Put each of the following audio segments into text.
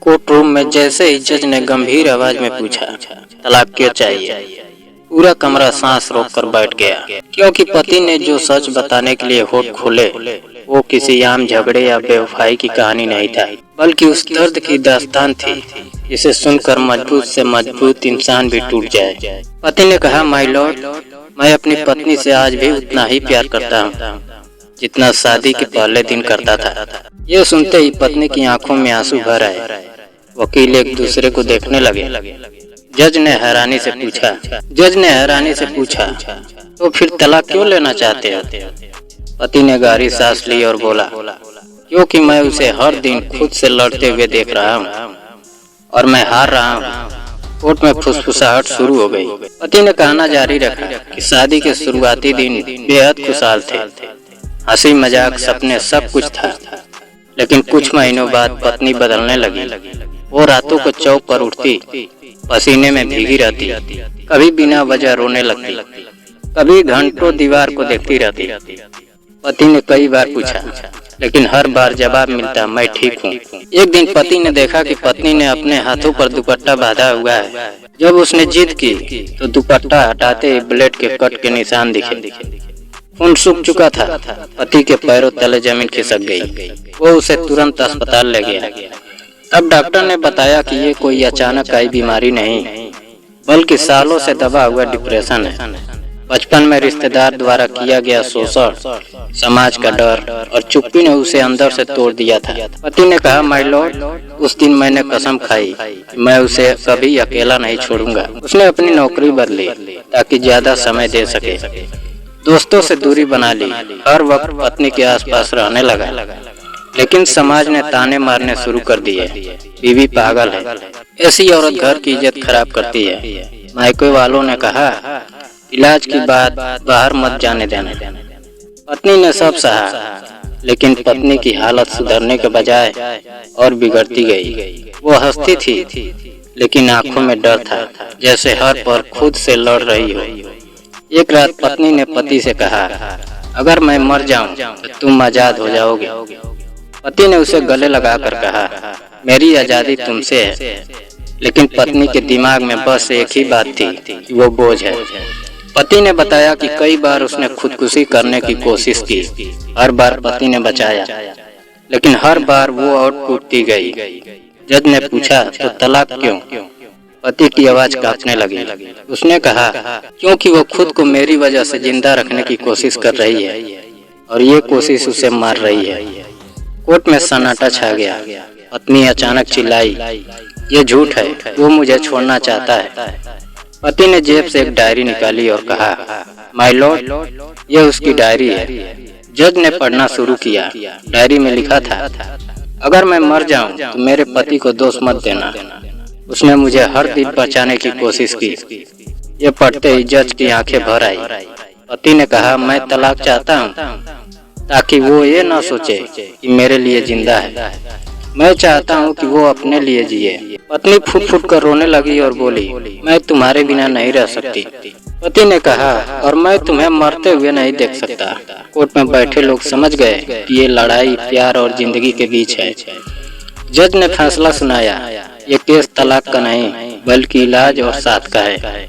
Court room में जैसे ही जज ने गंभीर आवाज में पूछा, तलाक क्यों चाहिए, पूरा कमरा सांस रोककर बैठ गया, क्योंकि पति ने जो सच बताने के लिए होठ खोले वो किसी आम झगड़े या बेवफाई की कहानी नहीं था, बल्कि उस दर्द की दास्तान थी जिसे सुनकर मजबूत से मजबूत इंसान भी टूट जाए। पति ने कहा, माय लॉर्ड, मैं अपनी पत्नी से आज भी उतना ही प्यार करता हूँ जितना शादी के पहले दिन करता था। ये सुनते ही पत्नी की आंखों में आंसू भर आए। वकील एक दूसरे को देखने लगे। जज ने हैरानी से पूछा, तो फिर तलाक क्यों लेना चाहते हो? पति ने गहरी सांस ली और बोला, क्योंकि मैं उसे हर दिन खुद से लड़ते हुए देख रहा हूँ और मैं हार रहा हूँ। कोर्ट में फुसफुसाहट शुरू हो गई। पति ने कहना जारी रखा कि शादी के शुरुआती दिन बेहद खुशहाल थे, हंसी मजाक सपने सब कुछ था, लेकिन कुछ महीनों बाद पत्नी बदलने लगी। वो रातों को चौक पर उठती, पसीने में भीगी रहती, कभी बिना वजह रोने लगती, कभी घंटों दीवार को देखती रहती। पति ने कई बार पूछा, लेकिन हर बार जवाब मिलता, मैं ठीक हूँ। एक दिन पति ने देखा कि पत्नी ने अपने हाथों पर दुपट्टा बांधा हुआ है। जब उसने जिद की तो दुपट्टा हटाते ही ब्लेड के कट के निशान दिखे। खून सूख चुका था। पति के पैरों तले जमीन खिसक गई। वो उसे तुरंत अस्पताल ले गया। तब डॉक्टर ने बताया कि ये कोई अचानक आई बीमारी नहीं, बल्कि सालों से दबा हुआ डिप्रेशन है। बचपन में रिश्तेदार द्वारा किया गया शोषण, समाज का डर और चुप्पी ने उसे अंदर से तोड़ दिया था। पति ने कहा, माय लॉर्ड, उस दिन मैंने कसम खाई कि मैं उसे कभी अकेला नहीं छोड़ूंगा। उसने अपनी नौकरी बदली ताकि ज्यादा समय दे सके, दोस्तों से दूरी बना ली, हर वक्त पत्नी के आसपास रहने लगा। लेकिन समाज ने ताने मारने शुरू कर दिए, बीवी पागल है, ऐसी औरत घर की इज्जत खराब करती है। मायके वालों ने कहा, इलाज की बात बाहर मत जाने देना। पत्नी ने सब सहा, लेकिन पत्नी की हालत सुधरने के बजाय और बिगड़ती गई। वो हंसती थी, लेकिन आंखों में डर था, जैसे हर पल खुद से लड़ रही हो। एक रात पत्नी ने पति से कहा, अगर मैं मर जाऊं तो तुम आजाद हो जाओगे। पति ने उसे गले लगाकर कहा, मेरी आजादी तुमसे है। लेकिन पत्नी के दिमाग में बस एक ही बात थी कि वो बोझ है। पति ने बताया कि कई बार उसने खुदकुशी करने की कोशिश की। हर बार पति ने बचाया, लेकिन हर बार वो और टूटती गई। जज ने पूछा, तो तलाक क्यों? पति की आवाज कांपने लगी। उसने कहा, क्योंकि वो खुद को मेरी वजह से जिंदा रखने की कोशिश कर रही है और ये कोशिश उसे मार रही है। कोर्ट में सन्नाटा छा गया। पत्नी अचानक चिल्लाई, ये झूठ है, वो मुझे छोड़ना चाहता है। पति ने जेब से एक डायरी निकाली और कहा, माय लॉर्ड, ये उसकी डायरी है। जज ने पढ़ना शुरू किया। डायरी में लिखा था, अगर मैं मर जाऊं तो मेरे पति को दोष मत देना, उसने मुझे हर दिन बचाने की कोशिश की। ये पढ़ते ही जज की आंखें भर आई। पति ने कहा, मैं तलाक चाहता हूँ ताकि वो ये न सोचे कि मेरे लिए जिंदा है। मैं चाहता हूँ कि वो अपने लिए जिए। पत्नी फुट फुट कर रोने लगी और बोली, मैं तुम्हारे बिना नहीं रह सकती। पति ने कहा, और मैं तुम्हें मरते हुए नहीं देख सकता। कोर्ट में बैठे लोग समझ गए कि ये लड़ाई प्यार और जिंदगी के बीच है। जज ने फैसला सुनाया, ये केस तलाक का नहीं बल्कि इलाज और साथ का है।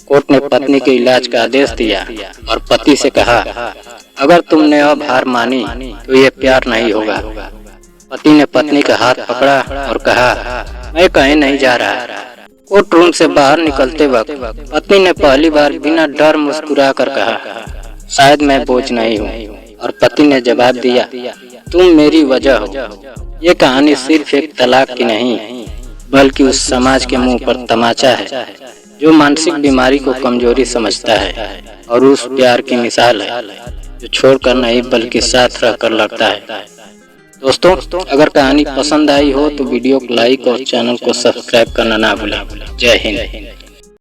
कोर्ट ने पत्नी के इलाज का आदेश दिया और पति से कहा, अगर तुमने अब हार मानी तो ये प्यार नहीं होगा। पति ने पत्नी का हाथ पकड़ा और कहा, मैं कहीं नहीं जा रहा। कोर्ट रूम से बाहर निकलते वक्त पत्नी ने पहली बार बिना डर मुस्कुरा कर कहा, शायद मैं बोझ नहीं हूँ। और पति ने जवाब दिया, तुम मेरी वजह हो। ये कहानी सिर्फ एक तलाक की नहीं, बल्कि उस समाज के मुंह पर तमाचा है जो मानसिक बीमारी को कमजोरी समझता है, और उस प्यार की मिसाल है जो छोड़कर नहीं बल्कि साथ रहकर लड़ता है। दोस्तों, अगर कहानी पसंद आई हो तो वीडियो को लाइक और चैनल को सब्सक्राइब करना ना भूलें। जय हिंद।